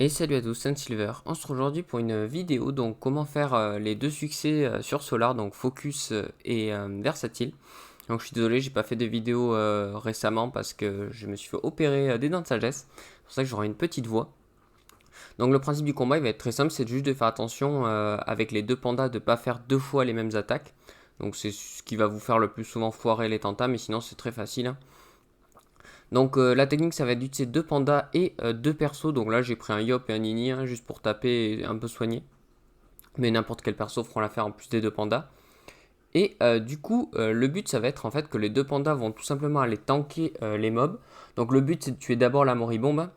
Et salut à tous, c'est Silver. On se retrouve aujourd'hui pour une vidéo, donc comment faire les deux succès sur Solar, donc Focus et Versatile. Donc je suis désolé, j'ai pas fait de vidéo récemment parce que je me suis fait opérer des dents de sagesse. C'est pour ça que j'aurai une petite voix. Donc le principe du combat il va être très simple, c'est juste de faire attention avec les deux pandas de pas faire deux fois les mêmes attaques. Donc c'est ce qui va vous faire le plus souvent foirer les tentats, mais sinon c'est très facile, hein. Donc la technique ça va être d'utiliser deux pandas et deux persos. Donc là j'ai pris un Yop et un Nini, hein, juste pour taper et un peu soigner. Mais n'importe quel perso fera l'affaire en plus des deux pandas. Et du coup le but ça va être en fait que les deux pandas vont tout simplement aller tanker les mobs. Donc le but c'est de tuer d'abord la moribombe.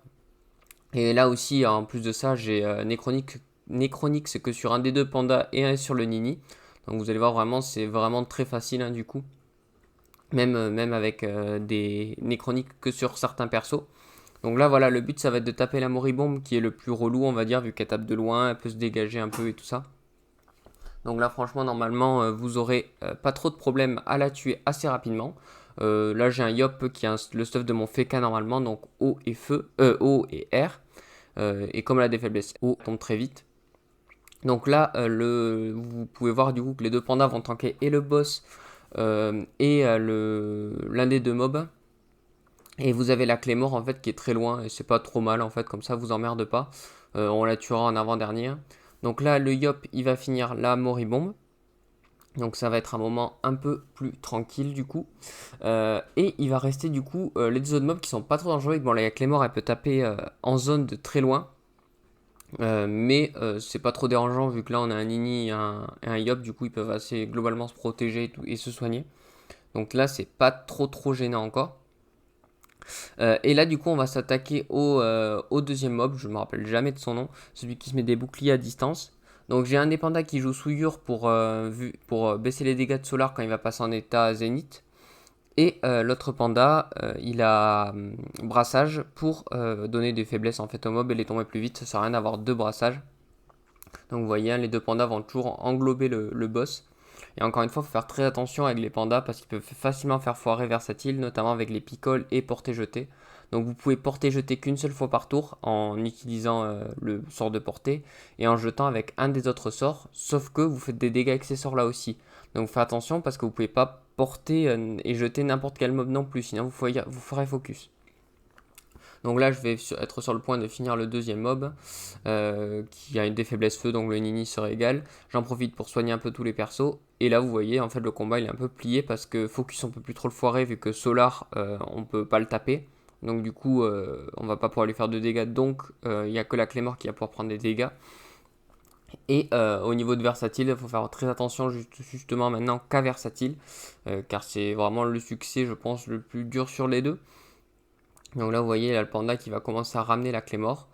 Et là aussi en plus de ça j'ai Necronix que sur un des deux pandas et un sur le Nini. Donc vous allez voir vraiment c'est vraiment très facile, hein, du coup. Même avec des Necroniques que sur certains persos. Donc là, voilà, le but, ça va être de taper la moribombe qui est le plus relou, on va dire, vu qu'elle tape de loin, elle peut se dégager un peu et tout ça. Donc là, franchement, normalement, vous aurez pas trop de problèmes à la tuer assez rapidement. Là, j'ai un Yop qui a le stuff de mon Feka normalement, donc O et feu, O et R. Et comme elle a des faiblesses, O tombe très vite. Donc là, vous pouvez voir du coup que les deux pandas vont tanker et le boss et l'un des deux mobs. Et vous avez la clé mort en fait qui est très loin et c'est pas trop mal en fait, comme ça vous emmerde pas. On la tuera en avant-dernière. Donc là le Yop il va finir la moribombe. Donc ça va être un moment un peu plus tranquille du coup. Et il va rester du coup les deux autres mobs qui sont pas trop dangereux. Bon là la clé mort elle peut taper en zone de très loin. Mais c'est pas trop dérangeant vu que là on a un Nini et un Yop, du coup ils peuvent assez globalement se protéger et se soigner. Donc là c'est pas trop gênant encore. Et là, du coup, on va s'attaquer au deuxième mob. Je me rappelle jamais de son nom. Celui qui se met des boucliers à distance. Donc, j'ai un des pandas qui joue Souillure pour baisser les dégâts de Solar quand il va passer en état Zénith. Et l'autre panda, il a Brassage pour donner des faiblesses en fait au mob et les tomber plus vite. Ça sert à rien d'avoir deux brassages. Donc, vous voyez, hein, les deux pandas vont toujours englober le boss. Et encore une fois, il faut faire très attention avec les pandas parce qu'ils peuvent facilement faire foirer Versatile, notamment avec les picoles et portée-jeter. Donc vous pouvez porter-jeter qu'une seule fois par tour en utilisant le sort de portée et en jetant avec un des autres sorts, sauf que vous faites des dégâts avec ces sorts là aussi. Donc faites attention parce que vous pouvez pas porter et jeter n'importe quel mob non plus, sinon vous ferez focus. Donc là, je vais être sur le point de finir le deuxième mob, qui a des faiblesses feu, donc le Nini serait égal. J'en profite pour soigner un peu tous les persos. Et là, vous voyez, en fait, le combat il est un peu plié parce que Focus, on peut plus trop le foirer vu que Solar, on peut pas le taper. Donc du coup, on va pas pouvoir lui faire de dégâts. Donc, il n'y a que la Clémor qui va pouvoir prendre des dégâts. Et au niveau de Versatile, il faut faire très attention justement maintenant qu'à Versatile, car c'est vraiment le succès, je pense, le plus dur sur les deux. Donc là, vous voyez, là, le panda qui va commencer à ramener la clé mort.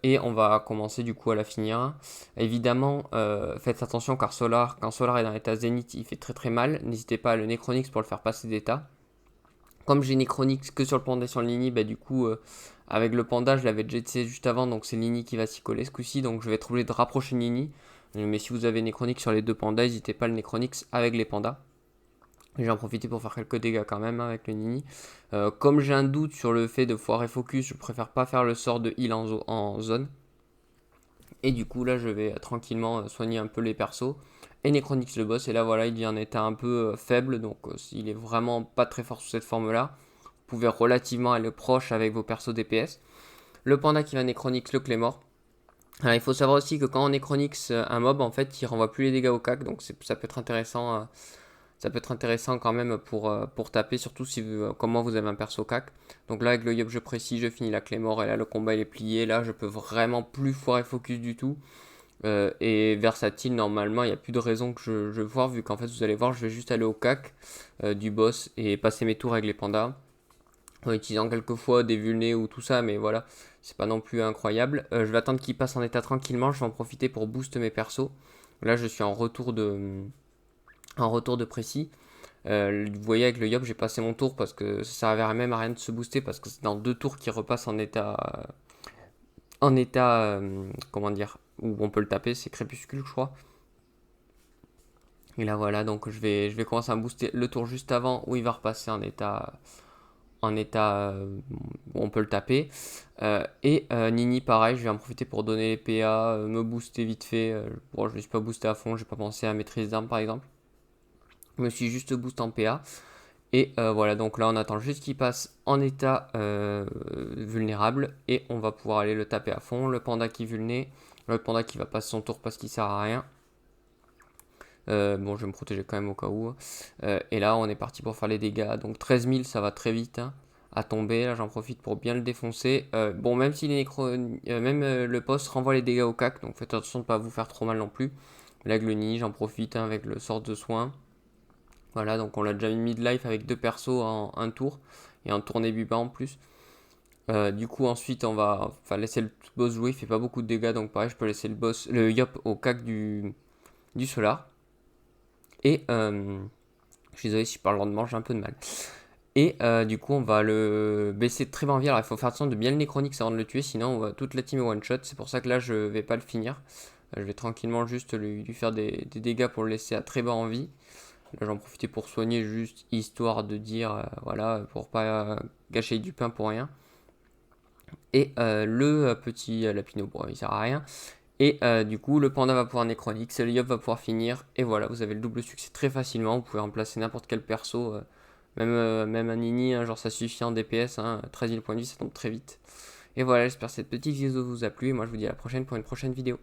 Et on va commencer du coup à la finir. Évidemment, faites attention car quand Solar est dans l'état zénith, il fait très mal. N'hésitez pas à le Necronix pour le faire passer d'état. Comme j'ai Necronix que sur le panda et sur le Nini, bah, du coup, avec le panda, je l'avais déjà essayé juste avant. Donc c'est le Nini qui va s'y coller ce coup-ci. Donc je vais être obligé de rapprocher le Nini. Mais si vous avez Necronix sur les deux pandas, n'hésitez pas à le Necronix avec les pandas. J'ai en profité pour faire quelques dégâts quand même, hein, avec le Nini. Comme j'ai un doute sur le fait de foirer focus, je préfère pas faire le sort de heal en zone. Et du coup là je vais tranquillement soigner un peu les persos. Et Necronix le boss, et là voilà il devient en état un peu faible, donc il est vraiment pas très fort sous cette forme là. Vous pouvez relativement aller proche avec vos persos DPS. Le panda qui va Necronix le Claymore. Alors il faut savoir aussi que quand on Necronix un mob, en fait il renvoie plus les dégâts au cac, donc ça peut être intéressant. Ça peut être intéressant quand même pour taper, surtout si comment vous avez un perso cac. Donc là, avec le Yop, je précise, je finis la clé mort et là, le combat il est plié. Là, je peux vraiment plus foirer focus du tout. Et versatile, normalement, il n'y a plus de raison que je foire, vu qu'en fait, vous allez voir, je vais juste aller au cac du boss et passer mes tours avec les pandas. En utilisant quelquefois des vulnés ou tout ça, mais voilà, c'est pas non plus incroyable. Je vais attendre qu'il passe en état tranquillement, je vais en profiter pour booster mes persos. Là, je suis en retour de précis. Vous voyez avec le Yop j'ai passé mon tour parce que ça servait même à rien de se booster parce que c'est dans 2 tours qu'il repasse en état comment dire, où on peut le taper, c'est crépuscule je crois. Et là voilà, donc je vais commencer à booster le tour juste avant où il va repasser en état où on peut le taper. Nini pareil, je vais en profiter pour donner les PA, me booster vite fait. Bon, je ne me suis pas boosté à fond, j'ai pas pensé à maîtrise d'armes par exemple. Je me suis juste boosté en PA. Et voilà, donc là on attend juste qu'il passe en état vulnérable et on va pouvoir aller le taper à fond. Le panda qui vulné, le panda qui va passer son tour parce qu'il sert à rien. Bon, je vais me protéger quand même au cas où. Et là on est parti pour faire les dégâts. Donc 13 000 ça va très vite hein, à tomber. Là j'en profite pour bien le défoncer. Bon, même si le poste renvoie les dégâts au cac, donc faites attention de ne pas vous faire trop mal non plus. Là le nid, j'en profite hein, avec le sort de soin. Voilà, donc on l'a déjà mis de life avec deux persos en un tour et en tournée buba en plus. Du coup, ensuite, on va laisser le boss jouer. Il fait pas beaucoup de dégâts, donc pareil, je peux laisser le yop au cac du solar. Et je suis désolé si je parle lentement, j'ai un peu de mal. Et du coup, on va le baisser de très bas en vie. Alors, il faut faire attention de bien le nécronix avant de le tuer, sinon on va toute la team est one shot. C'est pour ça que là, je vais pas le finir. Je vais tranquillement juste lui faire des dégâts pour le laisser à très bas en vie. Là, j'en profitais pour soigner juste histoire de dire, voilà, pour pas gâcher du pain pour rien. Et le petit lapino, bon, il sert à rien. Et du coup, le panda va pouvoir nécronix, le yop va pouvoir finir. Et voilà, vous avez le double succès très facilement. Vous pouvez remplacer n'importe quel perso, même un Nini, hein, genre ça suffit en DPS. Hein, 13 000 points de vie, ça tombe très vite. Et voilà, j'espère que cette petite vidéo vous a plu. Et moi, je vous dis à la prochaine pour une prochaine vidéo.